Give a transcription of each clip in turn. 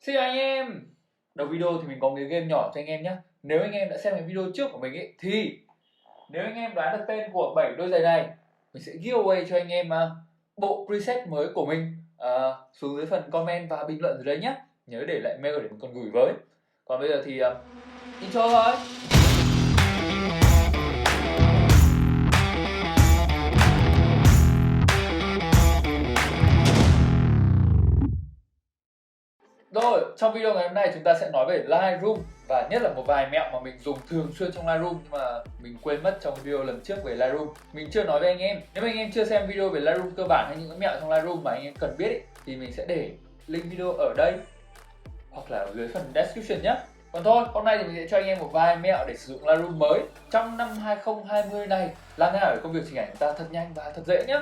Xin chào anh em. Đầu video thì mình có một cái game nhỏ cho anh em nhé. Nếu anh em đã xem cái video trước của mình ấy thì nếu anh em đoán được tên của 7 đôi giày này, mình sẽ giveaway cho anh em bộ preset mới của mình xuống dưới phần comment và bình luận dưới đấy nhé. Nhớ để lại mail để mình còn gửi với. Còn bây giờ thì intro thôi. Rồi, trong video ngày hôm nay chúng ta sẽ nói về Lightroom và nhất là một vài mẹo mà mình dùng thường xuyên trong Lightroom nhưng mà mình quên mất trong video lần trước về Lightroom. Mình chưa nói với anh em. Nếu mà anh em chưa xem video về Lightroom cơ bản hay những cái mẹo trong Lightroom mà anh em cần biết ấy, thì mình sẽ để link video ở đây hoặc là ở dưới phần description nhé. Còn thôi, hôm nay thì mình sẽ cho anh em một vài mẹo để sử dụng Lightroom mới trong năm 2020 này. Làm thế nào để công việc chỉnh ảnh chúng ta thật nhanh và thật dễ nhé.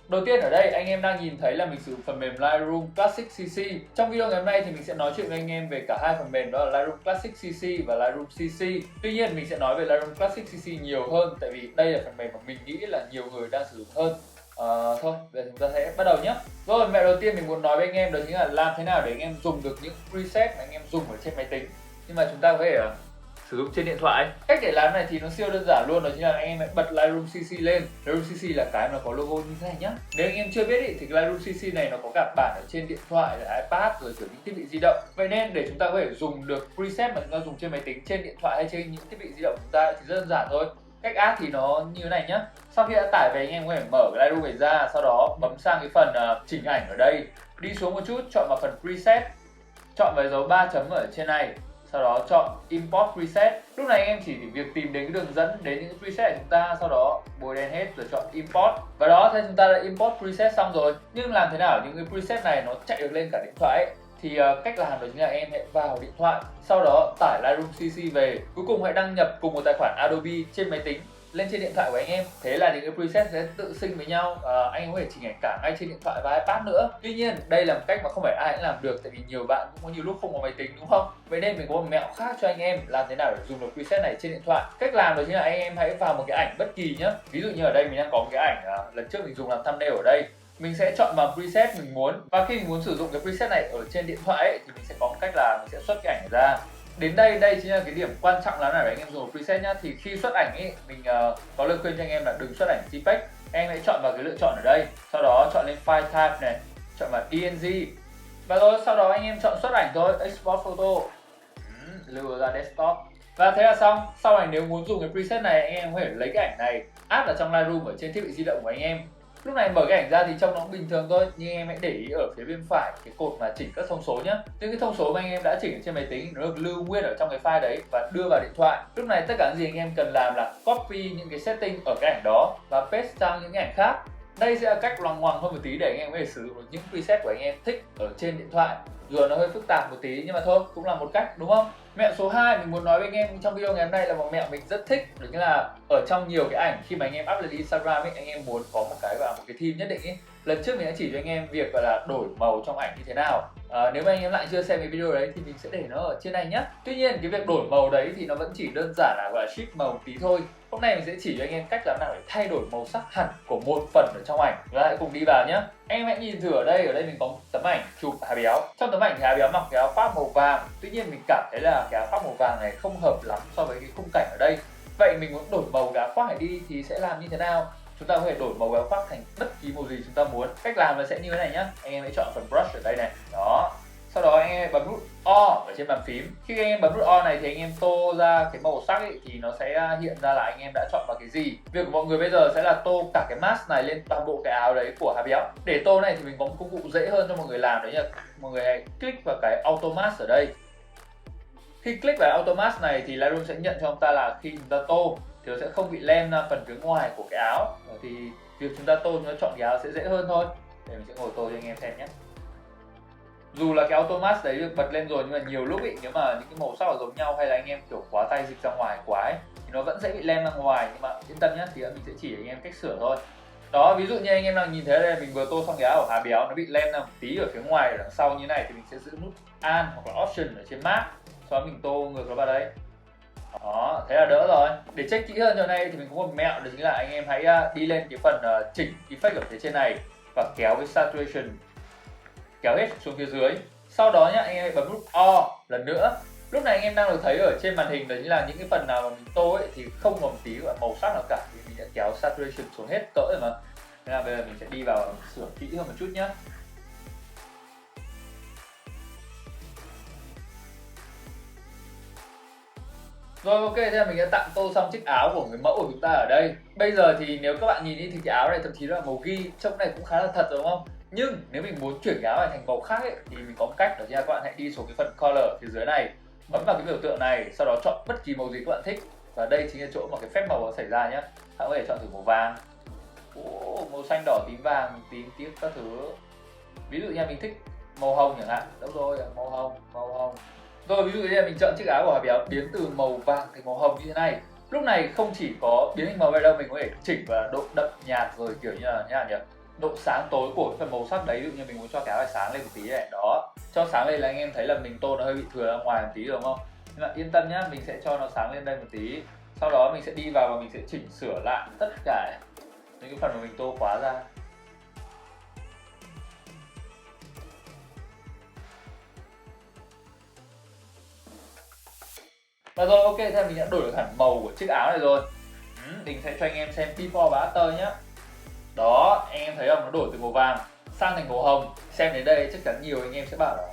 Đầu tiên ở đây anh em đang nhìn thấy là mình sử dụng phần mềm Lightroom Classic CC. Trong video ngày hôm nay thì mình sẽ nói chuyện với anh em về cả hai phần mềm, đó là Lightroom Classic CC và Lightroom CC. Tuy nhiên mình sẽ nói về Lightroom Classic CC nhiều hơn tại vì đây là phần mềm mà mình nghĩ là nhiều người đang sử dụng hơn. Thôi, bây giờ chúng ta sẽ bắt đầu nhé. Rồi, mẹo đầu tiên mình muốn nói với anh em đó chính là làm thế nào để anh em dùng được những preset mà anh em dùng ở trên máy tính nhưng mà chúng ta có thể sử dụng trên điện thoại. Cách để làm này thì nó siêu đơn giản luôn, đó chính là anh em hãy bật Lightroom CC lên. Lightroom CC là cái mà có logo như thế này nhá. Nếu anh em chưa biết thì cái Lightroom CC này nó có cả bản ở trên điện thoại, iPad rồi kiểu những thiết bị di động. Vậy nên để chúng ta có thể dùng được preset mà chúng ta dùng trên máy tính, trên điện thoại hay trên những thiết bị di động của chúng ta thì rất đơn giản thôi. Cách add thì nó như thế này nhá. Sau khi đã tải về, anh em có thể mở cái Lightroom này ra, sau đó bấm sang cái phần chỉnh ảnh ở đây, đi xuống một chút, chọn vào phần preset, chọn vào dấu 3 chấm ở trên này, sau đó chọn import preset. Lúc này anh em chỉ việc tìm đến cái đường dẫn đến những preset của chúng ta, sau đó bôi đen hết rồi chọn import. Và đó, thế chúng ta đã import preset xong rồi. Nhưng làm thế nào những cái preset này nó chạy được lên cả điện thoại ấy? Thì cách làm đó chính là em hãy vào điện thoại, sau đó tải Lightroom CC về, cuối cùng hãy đăng nhập cùng một tài khoản Adobe trên máy tính lên trên điện thoại của anh em. Thế là những cái preset sẽ tự sync với nhau, anh em có thể chỉnh ảnh cả ngay trên điện thoại và iPad nữa. Tuy nhiên đây là một cách mà không phải ai cũng làm được, tại vì nhiều bạn cũng có nhiều lúc không có máy tính, đúng không? Vậy nên mình có một mẹo khác cho anh em làm thế nào để dùng được preset này trên điện thoại. Cách làm đó chính là anh em hãy vào một cái ảnh bất kỳ nhé. Ví dụ như ở đây mình đang có một cái ảnh lần trước mình dùng làm thumbnail ở đây. Mình sẽ chọn vào preset mình muốn, và khi mình muốn sử dụng cái preset này ở trên điện thoại ấy, thì mình sẽ có một cách là mình sẽ xuất cái ảnh ra. Đến đây chính là cái điểm quan trọng là để anh em dùng preset nhá. Thì khi xuất ảnh ấy, mình có lời khuyên cho anh em là đừng xuất ảnh JPEG. Em hãy chọn vào cái lựa chọn ở đây, sau đó chọn lên file type này, chọn vào PNG, và rồi sau đó anh em chọn xuất ảnh thôi, export photo, lưu ra desktop. Và thế là xong. Sau này nếu muốn dùng cái preset này, anh em có thể lấy cái ảnh này add vào trong Lightroom ở trên thiết bị di động của anh em. Lúc này mở cái ảnh ra thì trông nó cũng bình thường thôi, nhưng em hãy để ý ở phía bên phải cái cột mà chỉnh các thông số nhé. Những cái thông số mà anh em đã chỉnh trên máy tính nó được lưu nguyên ở trong cái file đấy và đưa vào điện thoại. Lúc này tất cả những gì anh em cần làm là copy những cái setting ở cái ảnh đó và paste sang những cái ảnh khác. Đây sẽ là cách loằng ngoằng hơn một tí để anh em có thể sử dụng được những preset của anh em thích ở trên điện thoại. Dù nó hơi phức tạp một tí nhưng mà thôi, cũng là một cách, đúng không? Mẹo số 2 mình muốn nói với anh em trong video ngày hôm nay là một mẹo mình rất thích, đó chính là ở trong nhiều cái ảnh khi mà anh em up lên Instagram ấy, anh em muốn có một cái theme nhất định ấy. Lần trước mình đã chỉ cho anh em việc gọi là đổi màu trong ảnh như thế nào. Nếu mà anh em lại chưa xem cái video đấy thì mình sẽ để nó ở trên này nhé. Tuy nhiên cái việc đổi màu đấy thì nó vẫn chỉ đơn giản là gọi là shift màu tí thôi. Hôm nay mình sẽ chỉ cho anh em cách làm nào để thay đổi màu sắc hẳn của một phần ở trong ảnh. Chúng ta hãy cùng đi vào nhé. Anh em hãy nhìn thử ở đây mình có một tấm ảnh chụp Hà Béo. Trong tấm ảnh thì Hà Béo mặc cái áo khoác màu vàng. Tuy nhiên mình cảm thấy là cái áo khoác màu vàng này không hợp lắm so với cái khung cảnh ở đây. Vậy mình muốn đổi màu cái áo khoác này đi thì sẽ làm như thế nào? Chúng ta có thể đổi màu cái áo khoác thành bất kỳ màu gì chúng ta muốn. Cách làm nó sẽ như thế này nhé. Anh em hãy chọn phần brush ở đây này. Đó. Sau đó anh em bấm nút O ở trên bàn phím. Khi anh em bấm nút O này thì anh em tô ra cái màu sắc ấy, thì nó sẽ hiện ra là anh em đã chọn vào cái gì. Việc của mọi người bây giờ sẽ là tô cả cái mask này lên toàn bộ cái áo đấy của Hà Béo. Để tô này thì mình có một công cụ dễ hơn cho mọi người làm, đấy là mọi người hãy click vào cái auto mask ở đây. Khi click vào auto mask này thì Lightroom sẽ nhận cho chúng ta là khi chúng ta tô thì nó sẽ không bị lem ra phần phía ngoài của cái áo. Thì việc chúng ta tô, chúng ta chọn cái áo sẽ dễ hơn thôi. Để mình sẽ ngồi tô cho anh em xem nhé. Dù là cái auto mask đấy được bật lên rồi nhưng mà nhiều lúc ý, nếu mà những cái màu sắc giống nhau hay là anh em kiểu quá tay dịch ra ngoài quá ấy, thì nó vẫn sẽ bị lem ra ngoài. Nhưng mà yên tâm nhé, thì mình sẽ chỉ anh em cách sửa thôi. Đó, ví dụ như anh em đang nhìn thấy đây, mình vừa tô xong cái áo của Hà Béo, nó bị lem ra một tí ở phía ngoài ở đằng sau như này thì mình sẽ giữ nút Alt hoặc là Option ở trên mask, sau đó mình tô ngược nó vào đây. Đó, thế là đỡ rồi. Để check kỹ hơn cho này thì mình có một mẹo, đó chính là anh em hãy đi lên cái phần chỉnh effect ở phía trên này và kéo cái saturation, kéo hết xuống phía dưới. Sau đó nhá, anh em hãy bấm nút O lần nữa. Lúc này anh em đang được thấy ở trên màn hình đó chính là những cái phần nào mà mình tô ấy thì không có một tí gọi màu sắc nào cả, thì mình đã kéo saturation xuống hết cỡ rồi mà. Nên là bây giờ mình sẽ đi vào sửa kỹ hơn một chút nhá. Rồi ok, thế là mình đã tặng tô xong chiếc áo của người mẫu của chúng ta ở đây. Bây giờ thì nếu các bạn nhìn đi thì cái áo này thậm chí là màu ghi, trông này cũng khá là thật rồi đúng không? Nhưng nếu mình muốn chuyển cái áo này thành màu khác ấy, thì mình có một cách, đó chính là các bạn hãy đi xuống cái phần color phía dưới này, bấm vào cái biểu tượng này, sau đó chọn bất kỳ màu gì các bạn thích. Và đây chính là chỗ mà cái phép màu nó xảy ra nhé. Các bạn có thể chọn thử màu vàng, màu xanh đỏ tím vàng tím tiếc các thứ. Ví dụ như mình thích màu hồng chẳng hạn, đâu rồi, màu hồng. Rồi ví dụ như là mình chọn chiếc áo của Hòa Béo biến từ màu vàng thành màu hồng như thế này. Lúc này không chỉ có biến thành màu vậy đâu, mình có thể chỉnh vào độ đậm nhạt rồi kiểu như là nhỉ, độ sáng tối của cái phần màu sắc đấy. Ví dụ như mình muốn cho cái áo này sáng lên một tí này, đó, cho sáng lên là anh em thấy là mình tô nó hơi bị thừa ra ngoài một tí rồi đúng không? Nhưng mà yên tâm nhá, mình sẽ cho nó sáng lên đây một tí. Sau đó mình sẽ đi vào và mình sẽ chỉnh sửa lại tất cả những cái phần mà mình tô quá ra. Và rồi ok, thế mình đã đổi được hẳn màu của chiếc áo này rồi. Mình sẽ cho anh em xem before và after nhá. Đó, anh em thấy không, nó đổi từ màu vàng sang thành màu hồng. Xem đến đây chắc chắn nhiều anh em sẽ bảo là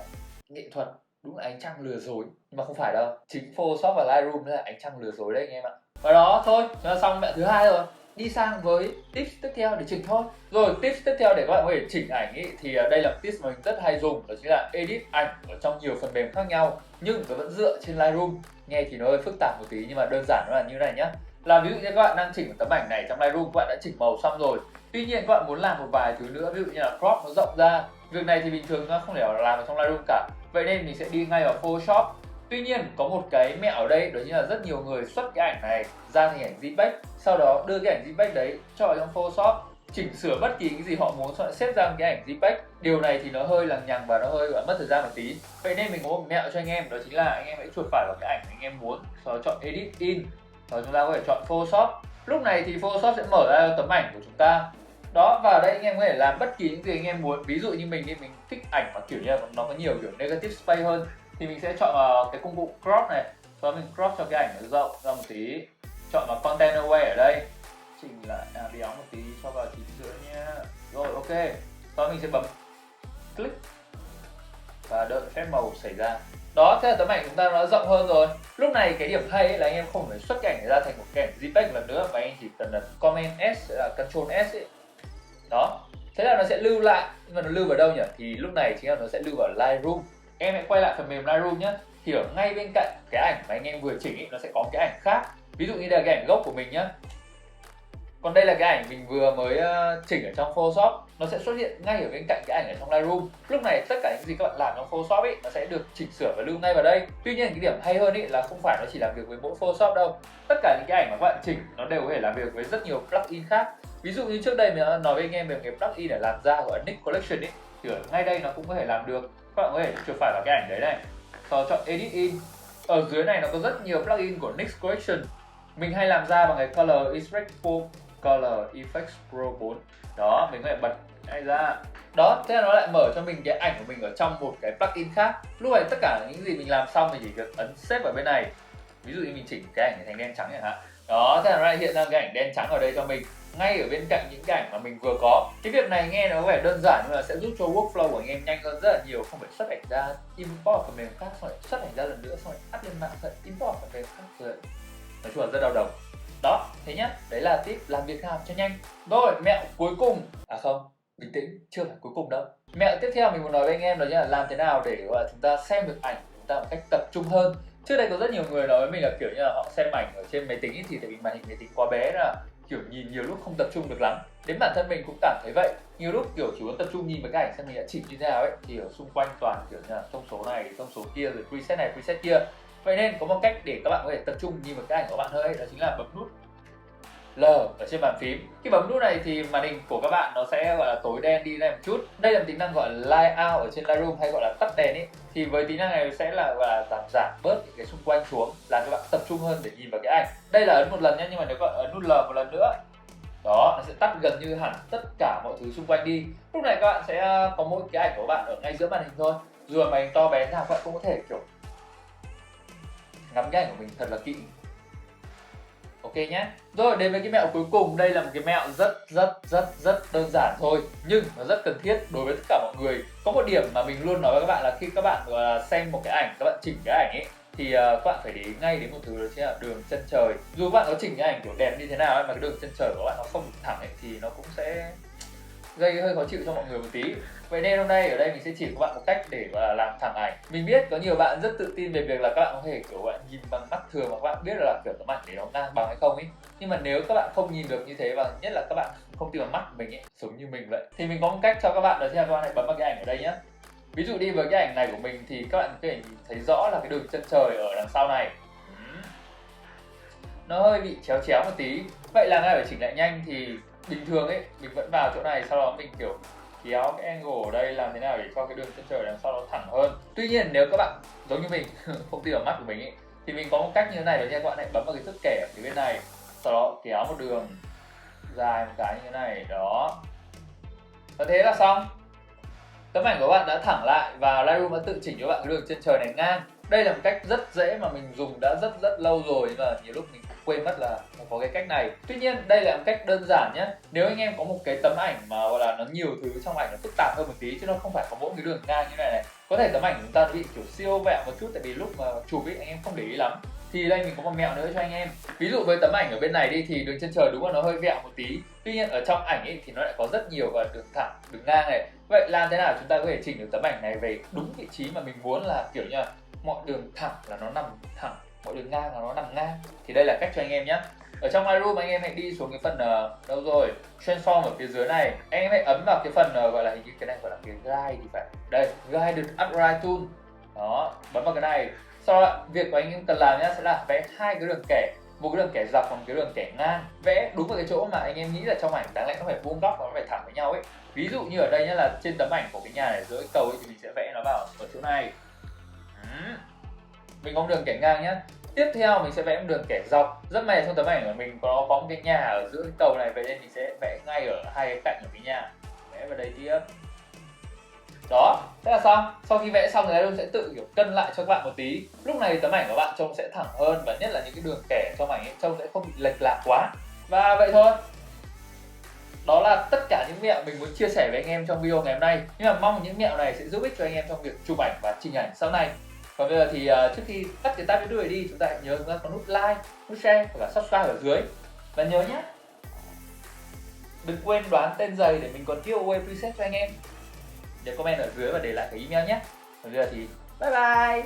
nghệ thuật, đúng là ánh trăng lừa dối. Nhưng mà không phải đâu, chính Photoshop và Lightroom là ánh trăng lừa dối đấy anh em ạ. Và đó thôi, chúng ta xong mẹo thứ hai rồi. Đi sang với tips tiếp theo để chỉnh thôi. Rồi tips tiếp theo để các bạn có thể chỉnh ảnh ý, thì đây là tips mà mình rất hay dùng, đó chính là edit ảnh ở trong nhiều phần mềm khác nhau nhưng nó vẫn dựa trên Lightroom. Nghe thì nó hơi phức tạp một tí nhưng mà đơn giản nó là như này nhá. Là ví dụ như các bạn đang chỉnh một tấm ảnh này trong Lightroom, các bạn đã chỉnh màu xong rồi. Tuy nhiên các bạn muốn làm một vài thứ nữa, ví dụ như là crop nó rộng ra. Việc này thì bình thường nó không thể làm ở trong Lightroom cả. Vậy nên mình sẽ đi ngay vào Photoshop. Tuy nhiên có một cái mẹo ở đây, đó chính là rất nhiều người xuất cái ảnh này ra thành ảnh JPEG, sau đó đưa cái ảnh JPEG đấy cho vào trong Photoshop, chỉnh sửa bất kỳ cái gì họ muốn, sau đó xếp ra cái ảnh JPEG. Điều này thì nó hơi lằng nhằng và nó hơi mất thời gian một tí. Vậy nên mình có một mẹo cho anh em, đó chính là anh em hãy chuột phải vào cái ảnh anh em muốn, sau đó chọn Edit In, rồi chúng ta có thể chọn Photoshop. Lúc này thì Photoshop sẽ mở ra tấm ảnh của chúng ta. Đó, và đây anh em có thể làm bất kỳ những gì anh em muốn. Ví dụ như mình thì mình thích ảnh mà kiểu như là nó có nhiều kiểu negative space hơn, thì mình sẽ chọn vào cái công cụ crop này, sau đó mình crop cho cái ảnh nó rộng ra một tí, chọn vào content away ở đây, chỉnh lại béo một tí cho vào chính giữa nha. Rồi ok, sau đó mình sẽ bấm click và đợi phép màu xảy ra. Đó, thế là tấm ảnh chúng ta nó rộng hơn rồi. Lúc này cái điểm hay là anh em không phải xuất cảnh ra thành một cái ảnh JPEG lần nữa, mà anh chỉ cần là Command S, là Control S ấy. Đó, thế là nó sẽ lưu lại. Nhưng mà nó lưu vào đâu nhỉ? Thì lúc này chính là nó sẽ lưu vào Lightroom. Em hãy quay lại phần mềm Lightroom nhé. Thì ở ngay bên cạnh cái ảnh mà anh em vừa chỉnh ý, nó sẽ có cái ảnh khác. Ví dụ như đây là cái ảnh gốc của mình nhá. Còn đây là cái ảnh mình vừa mới chỉnh ở trong Photoshop, nó sẽ xuất hiện ngay ở bên cạnh cái ảnh ở trong Lightroom. Lúc này tất cả những gì các bạn làm trong Photoshop ấy nó sẽ được chỉnh sửa và lưu ngay vào đây. Tuy nhiên cái điểm hay hơn ấy là không phải nó chỉ làm việc với mỗi Photoshop đâu. Tất cả những cái ảnh mà các bạn chỉnh nó đều có thể làm việc với rất nhiều plugin khác. Ví dụ như trước đây mình đã nói với anh em về cái plugin để làm da của Nick Collection ấy, thì ở ngay đây nó cũng có thể làm được. Các bạn có thể chuột phải vào cái ảnh đấy này, sau đó chọn Edit In. Ở dưới này nó có rất nhiều plugin của Nick Collection. Mình hay làm da bằng cái Color Effects Pro 4. Đó, mình có thể bật cái này ra. Đó, thế là nó lại mở cho mình cái ảnh của mình ở trong một cái plugin khác. Lúc này tất cả những gì mình làm xong mình chỉ việc ấn Save ở bên này. Ví dụ như mình chỉnh cái ảnh này thành đen trắng chẳng hạn. Đó, thế là nó lại hiện ra cái ảnh đen trắng ở đây cho mình, ngay ở bên cạnh những cái ảnh mà mình vừa có. Cái việc này nghe nó có vẻ đơn giản nhưng mà sẽ giúp cho workflow của anh em nhanh hơn rất là nhiều, không phải xuất ảnh ra import phần mềm khác, xong lại xuất ảnh ra lần nữa, xong lại up lên mạng, xong lại import phần mềm khác rồi. Nói chung là rất đau đầu. Đó, thế nhá, đấy là tip làm việc làm cho nhanh. Rồi, mẹo cuối cùng, à không, bình tĩnh, chưa phải cuối cùng đâu. Mẹo tiếp theo mình muốn nói với anh em đó là làm thế nào để gọi là chúng ta xem được ảnh của chúng ta một cách tập trung hơn. Trước đây có rất nhiều người nói với mình là kiểu như là họ xem ảnh ở trên máy tính ấy, thì tại vì màn hình máy tính quá bé là kiểu nhìn nhiều lúc không tập trung được lắm. Đến bản thân mình cũng cảm thấy vậy. Nhiều lúc kiểu chỉ có tập trung nhìn vào cái ảnh xem mình đã chỉnh như thế nào ấy, thì ở xung quanh toàn kiểu như là thông số này, thông số kia, rồi preset này, preset kia. Vậy nên có một cách để các bạn có thể tập trung nhìn vào cái ảnh của bạn hơn ấy, đó chính là bấm nút L ở trên bàn phím. Khi bấm nút này thì màn hình của các bạn nó sẽ gọi là tối đen đi lên một chút. Đây là tính năng gọi là Light Out ở trên Lightroom, hay gọi là tắt đèn ấy. Thì với tính năng này sẽ là gọi là giảm bớt những cái xung quanh xuống, làm cho bạn tập trung hơn để nhìn vào cái ảnh. Đây là ấn một lần nhé, nhưng mà nếu các bạn ấn nút L một lần nữa, đó, nó sẽ tắt gần như hẳn tất cả mọi thứ xung quanh đi. Lúc này các bạn sẽ có mỗi cái ảnh của bạn ở ngay giữa màn hình thôi. Dù là màn hình to bé nào các bạn cũng có thể kiểu ngắm cái ảnh của mình thật là kỹ. Ok nhé. Rồi đến với cái mẹo cuối cùng, đây là một cái mẹo rất đơn giản thôi nhưng nó rất cần thiết đối với tất cả mọi người. Có một điểm mà mình luôn nói với các bạn là khi các bạn xem một cái ảnh, các bạn chỉnh cái ảnh ấy thì các bạn phải để ý ngay đến một thứ, đó chính là đường chân trời. Dù các bạn có chỉnh cái ảnh kiểu đẹp như thế nào ấy, mà cái đường chân trời của các bạn nó không được thẳng ấy thì nó cũng sẽ gây hơi khó chịu cho mọi người một tí. Vậy nên hôm nay ở đây mình sẽ chỉ các bạn một cách để làm thẳng ảnh. Mình biết có nhiều bạn rất tự tin về việc là các bạn có thể kiểu bạn nhìn bằng mắt thường và các bạn biết là kiểu tấm ảnh để nó ngang bằng hay không ấy. Nhưng mà nếu các bạn không nhìn được như thế và nhất là các bạn không tin vào mắt của mình ấy, giống như mình vậy, thì mình có một cách cho các bạn, đó chính là các bạn hãy bấm vào cái ảnh ở đây nhé. Ví dụ đi với cái ảnh này của mình thì các bạn có thể nhìn thấy rõ là cái đường chân trời ở đằng sau này nó hơi bị chéo chéo một tí. Vậy là ngay phải chỉnh lại nhanh thì bình thường ấy mình vẫn vào chỗ này, sau đó mình kiểu kéo cái angle ở đây làm thế nào để cho cái đường chân trời đằng sau nó thẳng hơn. Tuy nhiên nếu các bạn giống như mình không tin vào mắt của mình ấy thì mình có một cách như thế này, đó nha, các bạn hãy bấm vào cái thước kẻ ở phía bên này, sau đó kéo một đường dài một cái như thế này đó, và thế là xong. Tấm ảnh của bạn đã thẳng lại và Lightroom đã tự chỉnh cho bạn cái đường chân trời này ngang. Đây là một cách rất dễ mà mình dùng đã rất lâu rồi, nhưng mà nhiều lúc mình cũng quên mất là có cái cách này. Tuy nhiên đây là một cách đơn giản nhé. Nếu anh em có một cái tấm ảnh mà gọi là nó nhiều thứ trong ảnh, nó phức tạp hơn một tí chứ nó không phải có mỗi cái đường ngang như này. Có thể tấm ảnh của chúng ta bị kiểu siêu vẹo một chút tại vì lúc mà chụp ấy anh em không để ý lắm. Thì đây mình có một mẹo nữa cho anh em. Ví dụ với tấm ảnh ở bên này đi thì đường chân trời đúng là nó hơi vẹo một tí. Tuy nhiên ở trong ảnh ấy thì nó lại có rất nhiều và đường thẳng, đường ngang này. Vậy làm thế nào chúng ta có thể chỉnh được tấm ảnh này về đúng vị trí mà mình muốn, là kiểu như là mọi đường thẳng là nó nằm thẳng, mọi đường ngang là nó nằm ngang. Thì đây là cách cho anh em nhé. Ở trong Lightroom anh em hãy đi xuống cái phần đâu rồi, transform ở phía dưới này, anh em hãy ấn vào cái phần gọi là, hình như cái này gọi là cái guide thì phải. Đây, guided upright tool. Đó, bấm vào cái này. Sau đó việc của anh em cần làm nhé sẽ là vẽ hai cái đường kẻ, một cái đường kẻ dọc và một cái đường kẻ ngang. Vẽ đúng vào cái chỗ mà anh em nghĩ là trong ảnh đáng lẽ nó phải vuông góc và nó phải thẳng với nhau ấy. Ví dụ như ở đây nhé, là trên tấm ảnh của cái nhà này giữa cầu ấy, thì mình sẽ vẽ nó vào ở chỗ này. Mình có một đường kẻ ngang nhé. Tiếp theo mình sẽ vẽ một đường kẻ dọc. Rất may trong tấm ảnh của mình có một cái nhà ở giữa cái cầu này, vậy nên mình sẽ vẽ ngay ở hai cái cạnh của cái nhà. Vẽ vào đây tiếp. Đó, thế là xong. Sau khi vẽ xong thì Lightroom sẽ tự kiểu cân lại cho các bạn một tí. Lúc này tấm ảnh của bạn trông sẽ thẳng hơn, và nhất là những cái đường kẻ trong ảnh ấy trông sẽ không bị lệch lạc quá. Và vậy thôi. Đó là tất cả những mẹo mình muốn chia sẻ với anh em trong video ngày hôm nay. Nhưng mà mong những mẹo này sẽ giúp ích cho anh em trong việc chụp ảnh và chỉnh ảnh sau này. Còn bây giờ thì trước khi tắt cái tab video này đi, chúng ta hãy nhớ chúng ta có nút like, nút share và subscribe ở dưới. Và nhớ nhé, đừng quên đoán tên giày để mình còn giveaway preset cho anh em. Nhớ comment ở dưới và để lại cái email nhé. Còn bây giờ thì bye bye.